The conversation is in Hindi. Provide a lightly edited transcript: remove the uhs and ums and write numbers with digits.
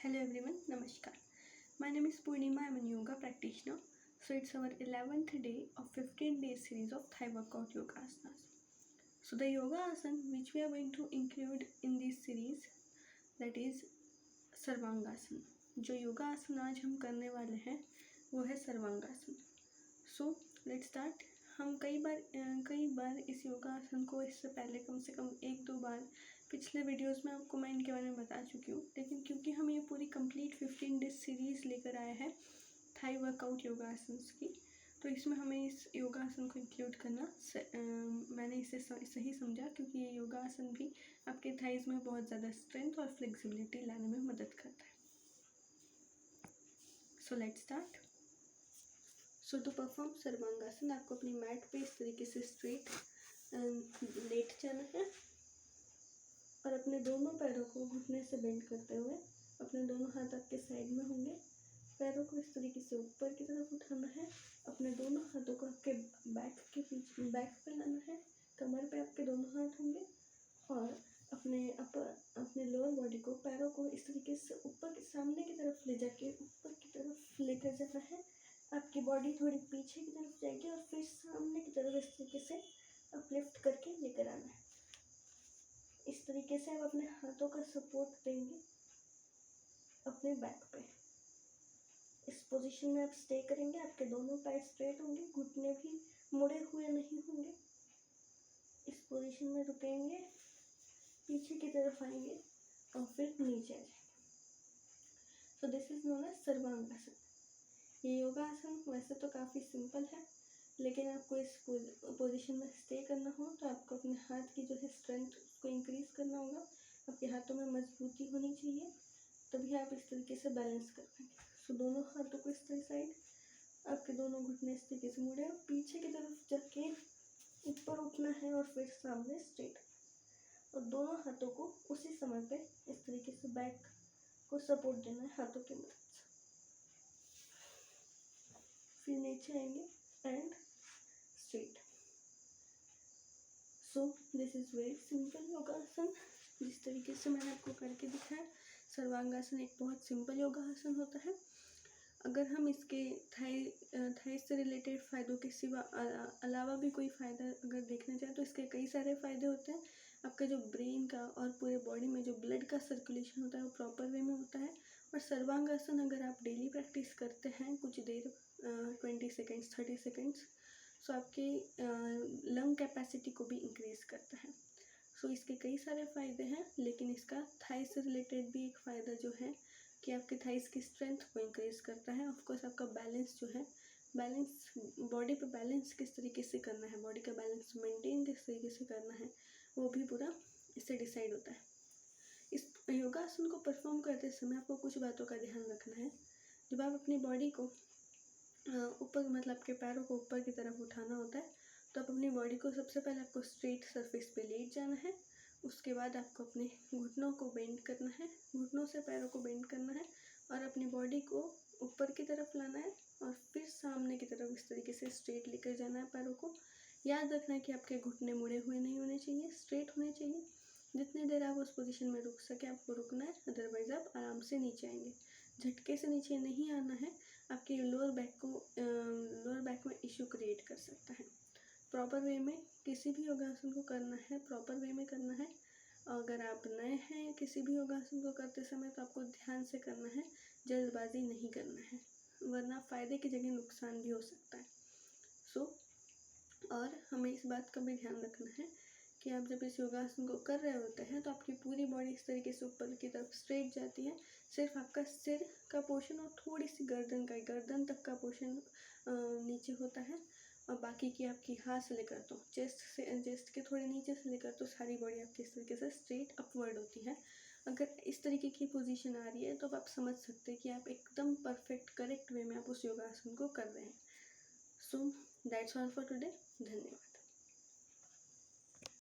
Hello everyone, Namaskar. My name is Purnima. I'm a yoga practitioner. So it's our 11th day of 15-day series of Thai workout yoga asanas. So the yoga asana which we are going to include in this series, that is sarvangasana. जो योगा आसन आज हम करने वाले हैं वो है सर्वांगासन. सो लेट्स स्टार्ट. हम कई बार इस योगा आसन को इससे पहले कम से कम 1-2 बार पिछले वीडियोस में आपको मैं इनके बारे में बता चुकी हूँ, लेकिन क्योंकि हम ये पूरी कंप्लीट 15 डेज सीरीज़ लेकर आए हैं थाई वर्कआउट योगा आसन्स की, तो इसमें हमें इस योगा आसन को इंक्लूड करना मैंने इसे सही समझा, क्योंकि ये योगा आसन भी आपके थाइज़ में बहुत ज़्यादा स्ट्रेंथ और फ्लेक्सिबिलिटी लाने में मदद करता है. So let's start. So to perform Sarvangasana आपको अपनी मैट पे इस तरीके से स्ट्रेट लेट जाना है और अपने दोनों पैरों को घुटने से बेंड करते हुए अपने दोनों हाथ आपके साइड में होंगे. पैरों को इस तरीके से ऊपर की तरफ उठाना है. अपने दोनों हाथों को आपके बैक पे लाना है. कमर पे आपके दोनों हाथ होंगे और अपने लोअर बॉडी को, पैरों को इस तरीके से ऊपर सामने की तरफ ले जाके ऊपर की तरफ लेकर जाना है. आपकी बॉडी थोड़ी पीछे की तरफ जाएगी और फिर सामने की तरफ इस तरीके से अपलिफ्ट करके लेकर आना है. इस तरीके से आप अपने हाथों का सपोर्ट देंगे अपने बैक पे. इस पोजीशन में आप स्टे करेंगे. आपके दोनों पैर स्ट्रेट होंगे, घुटने भी मुड़े हुए नहीं होंगे. इस पोजीशन में रुकेंगे, पीछे की तरफ आएंगे और फिर नीचे आ जाएंगे. So this is known as Sarvangasana. ये योगा आसन वैसे तो काफ़ी सिंपल है, लेकिन आपको इस पोजीशन में स्टे करना हो तो आपको अपने हाथ की जो है स्ट्रेंथ उसको इंक्रीज़ करना होगा. आपके हाथों में मजबूती होनी चाहिए, तभी आप इस तरीके से बैलेंस कर पाएंगे. सो दोनों हाथों को इस तरह साइड, आपके दोनों घुटने इस तरीके से मुड़े और पीछे की तरफ जाके ऊपर उठना है और फिर सामने स्ट्रेट, और दोनों हाथों को उसी समय पे इस तरीके से बैक को सपोर्ट देना है हाथों की मदद से. फिर नीचे आएंगे and straight. So this is very simple yoga आसन. जिस तरीके से मैंने आपको करके दिखाया, सर्वांगासन एक बहुत सिंपल योगा आसन होता है. अगर हम इसके थाई से रिलेटेड फ़ायदों के सिवा अलावा भी कोई फ़ायदा अगर देखना चाहें तो इसके कई सारे फ़ायदे होते हैं. आपका जो ब्रेन का और पूरे बॉडी में जो ब्लड का सर्कुलेशन होता है वो प्रॉपर वे में होता है. और सर्वांगासन अगर आप डेली प्रैक्टिस करते हैं कुछ देर 20 सेकेंड्स 30 सेकेंड्स, सो आपकी लंग कैपेसिटी को भी इंक्रीज़ करता है. सो इसके कई सारे फ़ायदे हैं, लेकिन इसका थाई से रिलेटेड भी एक फ़ायदा जो है कि आपके थाइस की स्ट्रेंथ को इंक्रीज़ करता है. ऑफकोर्स आपका बैलेंस जो है, बैलेंस बॉडी पे बैलेंस किस तरीके से करना है, बॉडी का बैलेंस मेंटेन किस तरीके से करना है, वो भी पूरा इससे डिसाइड होता है. इस योगासन को परफॉर्म करते समय आपको कुछ बातों का ध्यान रखना है. जब आप अपनी बॉडी को ऊपर, मतलब आपके पैरों को ऊपर की तरफ उठाना होता है, तो आप अपनी बॉडी को सबसे पहले आपको स्ट्रेट सरफेस पे लेट जाना है. उसके बाद आपको अपने घुटनों को बेंड करना है, घुटनों से पैरों को बेंड करना है और अपनी बॉडी को ऊपर की तरफ लाना है और फिर सामने की तरफ इस तरीके से स्ट्रेट लेकर जाना है पैरों को. याद रखना है कि आपके घुटने मुड़े हुए नहीं होने चाहिए, स्ट्रेट होने चाहिए. जितनी देर आप उस पोजीशन में रुक सके आपको रुकना है, अदरवाइज आप आराम से नीचे आएंगे. झटके से नीचे नहीं आना है. आपके लोअर बैक में इश्यू क्रिएट कर सकता है. प्रॉपर वे में किसी भी योगासन को करना है, प्रॉपर वे में करना है. अगर आप नए हैं किसी भी योगासन को करते समय तो आपको ध्यान से करना है, जल्दबाजी नहीं करना है, वरना फ़ायदे की जगह नुकसान भी हो सकता है. और हमें इस बात का भी ध्यान रखना है कि आप जब इस योगासन को कर रहे होते हैं तो आपकी पूरी बॉडी इस तरीके से ऊपर की तरफ स्ट्रेट जाती है. सिर्फ आपका सिर का पोर्शन और थोड़ी सी गर्दन तक का पोर्शन नीचे होता है, और बाकी की आपकी हाथ से लेकर तो चेस्ट के थोड़े नीचे से लेकर तो सारी बॉडी आपकी इस तरीके से स्ट्रेट अपवर्ड होती है. अगर इस तरीके की पोजीशन आ रही है तो आप समझ सकते हैं कि आप एकदम परफेक्ट करेक्ट वे में आप उस योगासन को कर रहे हैं. So that's all for today. धन्यवाद.